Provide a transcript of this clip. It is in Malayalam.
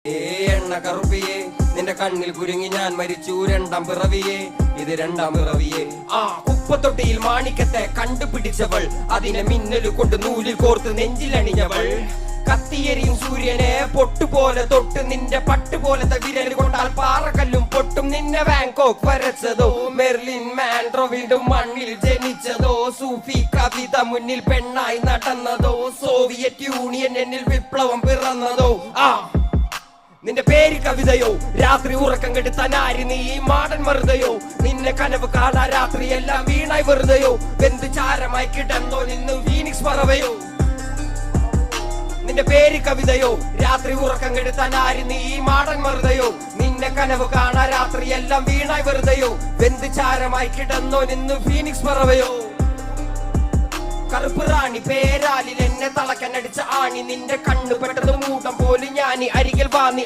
എണ്ണ കറുപ്പിയെ നിന്റെ കണ്ണിൽ കുരുങ്ങി ഞാൻ മരിച്ചു രണ്ടാം പിറവിയെ ഇത് രണ്ടാം പിറവിയെ കുപ്പത്തൊട്ടിയിൽ മാണിക്കത്തെ കണ്ടുപിടിച്ചവൾ അതിനെ മിന്നല് കൊണ്ട് നൂലിൽ കോർത്ത് നെഞ്ചിലണിഞ്ഞവൾ കത്തിയെരിയും സൂര്യനെ പൊട്ടുപോലെ തൊട്ട് നിന്റെ പട്ടുപോലത്തെ വിരൽ കൊണ്ടാൽ പാറക്കല്ലും പൊട്ടും നിന്നെ ബാങ്കോക്ക് വരച്ചതോ മെർലിൻ മാൻഡ്രോ വീണ്ടും മണ്ണിൽ ജനിച്ചതോ സൂഫി കവിത മുന്നിൽ പെണ്ണായി നടന്നതോ സോവിയറ്റ് യൂണിയൻ എന്നിൽ വിപ്ലവം പിറന്നതോ നിന്റെ പേര് കവിതയോ രാത്രി ഉറക്കം കെടുത്താൻ ആര് നീ മാടൻ മറുതയോ നിന്നെ കനവ് കാണാ രാത്രി എല്ലാം വീണായി വെറുതെയോ വെന്ത് ചാരമായി കിടന്നോ നിന്ന് ഫീനിക്സ് പറവയോ നിന്റെ പേര് കവിതയോ രാത്രി ഉറക്കം കെടുത്താൻ ആര് നീ മാടൻ മറുതയോ നിന്നെ കനവ് കാണാ രാത്രി എല്ലാം വീണായി വെറുതെയോ വെന്ത് ചാരമായി കിടന്നോ നിന്ന് ഫീനിക്സ് പറവയോ കറുപ്പ് റാണി പേരാലിൽ എന്നെ തളക്കനടിച്ച ആണി നിന്റെ കണ്ണു പെട്ടത് മൂടം പോലും ഞാനി അരികിൽ വാന്നി